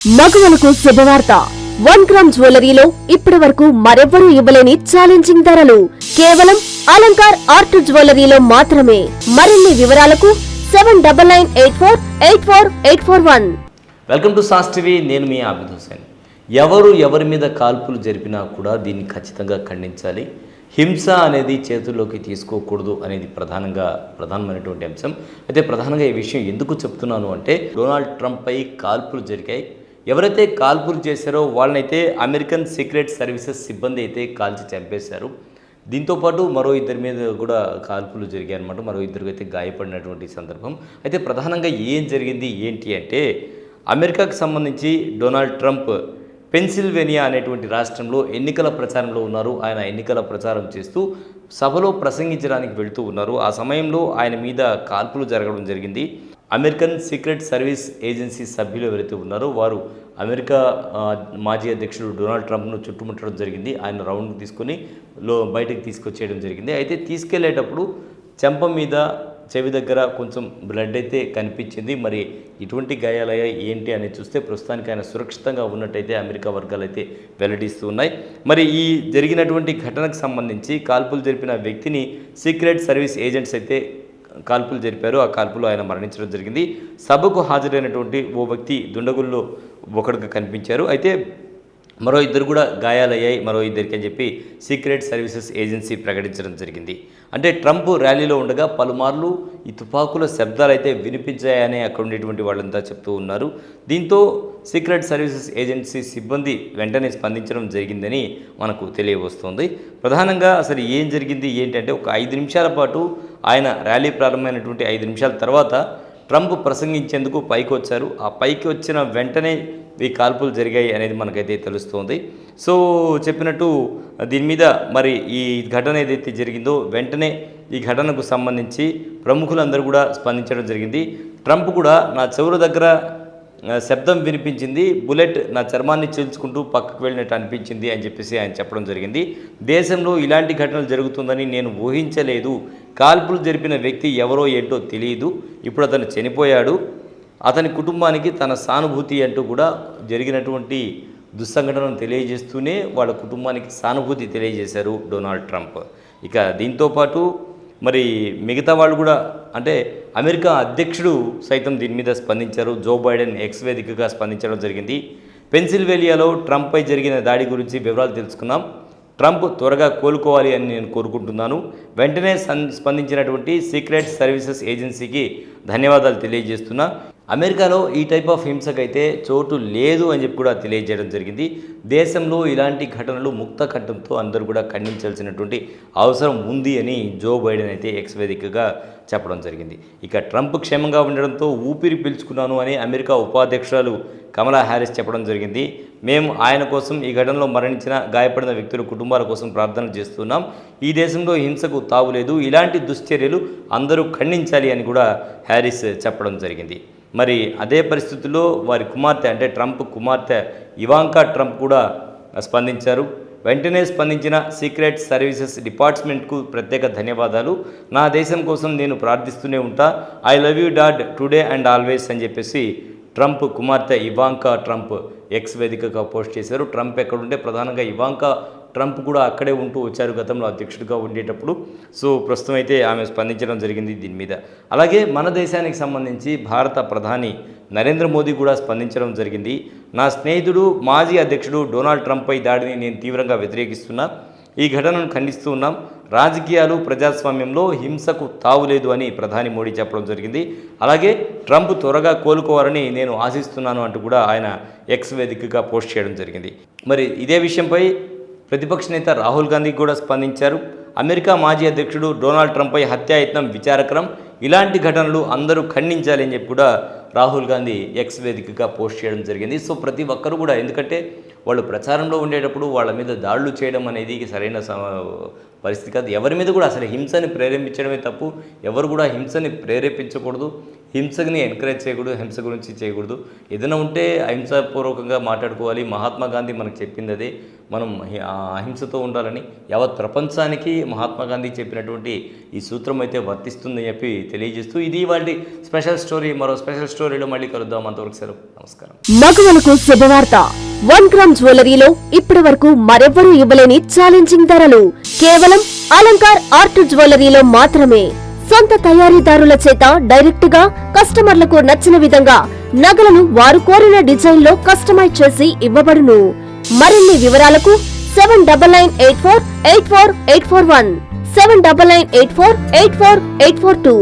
మగవలకు శుభవార్త 1 గ్రామ్ జ్యువెలరీలో ఇప్పటి వరకు మరెవ్వరూ ఇవ్వలేని ఛాలెంజింగ్ ధరలు కేవలం అలంకార్ ఆర్ట్ జ్యువెలరీలో మాత్రమే. మరిన్ని వివరాలకు 7998484841. Welcome to sauce TV. నేను మీ ఆబిద్ హుసేన్. ఎవరి మీద కాల్పులు జరిపినా కూడా దీన్ని ఖచ్చితంగా ఖండించాలి. హింస అనేది చేతుల్లోకి తీసుకోకూడదు అనేది ప్రధానమైనటువంటి అంశం. అయితే ప్రధానంగా ఈ విషయం ఎందుకు చెప్తున్నాను అంటే, డొనాల్డ్ ట్రంప్ పై కాల్పులు జరిగాయి. ఎవరైతే కాల్పులు చేశారో వాళ్ళనైతే అమెరికన్ సీక్రెట్ సర్వీసెస్ సిబ్బంది అయితే కాల్చి చంపేశారు. దీంతోపాటు మరో ఇద్దరి మీద కూడా కాల్పులు జరిగాయి అన్నమాట. మరో ఇద్దరికి అయితే గాయపడినటువంటి సందర్భం. అయితే ప్రధానంగా ఏం జరిగింది ఏంటి అంటే, అమెరికాకు సంబంధించి డొనాల్డ్ ట్రంప్ పెన్సిల్వేనియా అనేటువంటి రాష్ట్రంలో ఎన్నికల ప్రచారంలో ఉన్నారు. ఆయన ఎన్నికల ప్రచారం చేస్తూ సభలో ప్రసంగించడానికి వెళుతూ ఉన్నారు. ఆ సమయంలో ఆయన మీద కాల్పులు జరగడం జరిగింది. అమెరికన్ సీక్రెట్ సర్వీస్ ఏజెన్సీ సభ్యులు ఎవరైతే ఉన్నారో వారు అమెరికా మాజీ అధ్యక్షుడు డొనాల్డ్ ట్రంప్ను చుట్టుముట్టడం జరిగింది. ఆయన రౌండ్కి తీసుకొని బయటకు తీసుకొచ్చేయడం జరిగింది. అయితే తీసుకెళ్లేటప్పుడు చెంప మీద చెవి దగ్గర కొంచెం బ్లడ్ అయితే కనిపించింది. మరి ఇటువంటి గాయాలయ్యాయి ఏంటి అని చూస్తే ప్రస్తుతానికి ఆయన సురక్షితంగా ఉన్నట్టయితే అమెరికా వర్గాలు అయితే వెల్లడిస్తూ ఉన్నాయి. మరి ఈ జరిగినటువంటి ఘటనకు సంబంధించి కాల్పులు జరిపిన వ్యక్తిని సీక్రెట్ సర్వీస్ ఏజెంట్స్ అయితే కాల్పులు జరిపారు. ఆ కాల్పులో ఆయన మరణించడం జరిగింది. సభకు హాజరైనటువంటి ఓ వ్యక్తి దుండగుల్లో ఒకడుగా కనిపించారు. అయితే మరో ఇద్దరు కూడా గాయాలయ్యాయి, మరో ఇద్దరికి అని చెప్పి సీక్రెట్ సర్వీసెస్ ఏజెన్సీ ప్రకటించడం జరిగింది. అంటే ట్రంప్ ర్యాలీలో ఉండగా పలుమార్లు ఈ తుపాకుల శబ్దాలు అయితే వినిపించాయని అక్కడ ఉండేటువంటి వాళ్ళంతా చెప్తూ ఉన్నారు. దీంతో సీక్రెట్ సర్వీసెస్ ఏజెన్సీ సిబ్బంది వెంటనే స్పందించడం జరిగిందని మనకు తెలియవస్తోంది. ప్రధానంగా అసలు ఏం జరిగింది ఏంటంటే, ఒక 5 నిమిషాల పాటు ఆయన ర్యాలీ ప్రారంభమైనటువంటి 5 నిమిషాల తర్వాత ట్రంప్ ప్రసంగించేందుకు పైకి వచ్చారు. ఆ పైకి వచ్చిన వెంటనే ఈ కాల్పులు జరిగాయి అనేది మనకైతే తెలుస్తోంది. సో చెప్పినట్టు దీని మీద మరి ఈ ఘటన ఏదైతే జరిగిందో వెంటనే ఈ ఘటనకు సంబంధించి ప్రముఖులందరూ కూడా స్పందించడం జరిగింది. ట్రంప్ కూడా నా చెవుల దగ్గర శబ్దం వినిపించింది, బుల్లెట్ నా చర్మాన్ని చీల్చుకుంటూ పక్కకు వెళ్ళినట్టు అనిపించింది అని చెప్పేసి ఆయన చెప్పడం జరిగింది. దేశంలో ఇలాంటి ఘటనలు జరుగుతుందని నేను ఊహించలేదు. కాల్పులు జరిపిన వ్యక్తి ఎవరో ఏంటో తెలియదు. ఇప్పుడు అతను చనిపోయాడు. అతని కుటుంబానికి తన సానుభూతి అంటూ కూడా జరిగినటువంటి దుస్సంఘటనను తెలియజేస్తూనే వాళ్ళ కుటుంబానికి సానుభూతి తెలియజేశారు డొనాల్డ్ ట్రంప్. ఇక దీంతోపాటు మరి మిగతా వాళ్ళు కూడా, అంటే అమెరికా అధ్యక్షుడు సైతం దీని మీద స్పందించారు. జో బైడెన్ ఎక్స్ వేదికగా స్పందించడం జరిగింది. పెన్సిల్వేనియాలో ట్రంప్పై జరిగిన దాడి గురించి వివరాలు తెలుసుకున్నాం. ట్రంప్ త్వరగా కోలుకోవాలి అని నేను కోరుకుంటున్నాను. వెంటనే స్పందించినటువంటి సీక్రెట్ సర్వీసెస్ ఏజెన్సీకి ధన్యవాదాలు తెలియజేస్తున్నా. అమెరికాలో ఈ టైప్ ఆఫ్ హింసకైతే చోటు లేదు అని చెప్పి కూడా తెలియజేయడం జరిగింది. దేశంలో ఇలాంటి ఘటనలు ముక్త కంఠంతో అందరూ కూడా ఖండించాల్సినటువంటి అవసరం ఉంది అని జో బైడెన్ అయితే ఎక్స్ వేదికగా చెప్పడం జరిగింది. ఇక ట్రంప్ క్షేమంగా ఉండడంతో ఊపిరి పీల్చుకున్నాను అని అమెరికా ఉపాధ్యక్షురాలు కమలా హ్యారిస్ చెప్పడం జరిగింది. మేము ఆయన కోసం, ఈ ఘటనలో మరణించిన గాయపడిన వ్యక్తుల కుటుంబాల కోసం ప్రార్థనలు చేస్తున్నాం. ఈ దేశంలో హింసకు తావులేదు. ఇలాంటి దుశ్చర్యలు అందరూ ఖండించాలి అని కూడా హ్యారిస్ చెప్పడం జరిగింది. మరి అదే పరిస్థితుల్లో వారి కుమార్తె, అంటే ట్రంప్ కుమార్తె ఇవాంకా ట్రంప్ కూడా స్పందించారు. వెంటనే స్పందించిన సీక్రెట్ సర్వీసెస్ డిపార్ట్మెంట్కు ప్రత్యేక ధన్యవాదాలు. నా దేశం కోసం నేను ప్రార్థిస్తూనే ఉంటా. I love you dad today and always అని చెప్పేసి ట్రంప్ కుమార్తె ఇవాంకా ట్రంప్ ఎక్స్ వేదికగా పోస్ట్ చేశారు. ట్రంప్ ఎక్కడుంటే ప్రధానంగా ఇవాంకా ట్రంప్ కూడా అక్కడే ఉంటూ వచ్చారు గతంలో అధ్యక్షుడిగా ఉండేటప్పుడు. సో ప్రస్తుతం అయితే ఆమె స్పందించడం జరిగింది దీని మీద. అలాగే మన దేశానికి సంబంధించి భారత ప్రధాని నరేంద్ర మోదీ కూడా స్పందించడం జరిగింది. నా స్నేహితుడు మాజీ అధ్యక్షుడు డొనాల్డ్ ట్రంప్పై దాడిని నేను తీవ్రంగా వ్యతిరేకిస్తున్నా. ఈ ఘటనను ఖండిస్తూ ఉన్నాం. రాజకీయాలు, ప్రజాస్వామ్యంలో హింసకు తావులేదు అని ప్రధాని మోడీ చెప్పడం జరిగింది. అలాగే ట్రంప్ త్వరగా కోలుకోవాలని నేను ఆశిస్తున్నాను అంటూ కూడా ఆయన ఎక్స్ వేదికగా పోస్ట్ చేయడం జరిగింది. మరి ఇదే విషయంపై ప్రతిపక్ష నేత రాహుల్ గాంధీ కూడా స్పందించారు. అమెరికా మాజీ అధ్యక్షుడు డొనాల్డ్ ట్రంప్పై హత్యాయత్నం విచారకరం. ఇలాంటి ఘటనలు అందరూ ఖండించాలి అని చెప్పి కూడా రాహుల్ గాంధీ ఎక్స్ వేదికగా పోస్ట్ చేయడం జరిగింది. సో ప్రతి ఒక్కరు కూడా, ఎందుకంటే వాళ్ళు ప్రచారంలో ఉండేటప్పుడు వాళ్ళ మీద దాడులు చేయడం అనేది సరైన పరిస్థితి కాదు. ఎవరి మీద కూడా అసలు హింసని ప్రేరేపించడమే తప్పు. ఎవరు కూడా హింసని ప్రేరేపించకూడదు, హింసని ఎంకరేజ్ చేయకూడదు, హింస గురించి చేయకూడదు. ఏదైనా ఉంటే అహింసాపూర్వకంగా మాట్లాడుకోవాలి. మహాత్మా గాంధీ మనకు చెప్పింది అదే, మనం అహింసతో ఉండాలని. యావత్ ప్రపంచానికి మహాత్మా గాంధీ చెప్పినటువంటి ఈ సూత్రం అయితే వర్తిస్తుందని చెప్పి తెలియజేస్తూ ఇది వాళ్ళ స్పెషల్ స్టోరీ. మరో స్పెషల్ స్టోరీలో మళ్ళీ కలుద్దాం. అంతవరకు సెలవు, నమస్కారం. మగవలకు శుభవార్త. 1 గ్రామ్ జ్యువెలరీలో ఇప్పటి వరకు మరెవ్వరూ ఇవ్వలేని ఛాలెంజింగ్ ధరలు కేవలం అలంకార్ ఆర్ట్ జ్యువెలరీలో మాత్రమే. సొంత తయారీదారుల చేత డైరెక్ట్ గా కస్టమర్లకు నచ్చిన విధంగా నగలను వారు కోరిన డిజైన్ లో కస్టమైజ్ చేసి ఇవ్వబడును. మరిన్ని వివరాలకు 7998484841 7998484842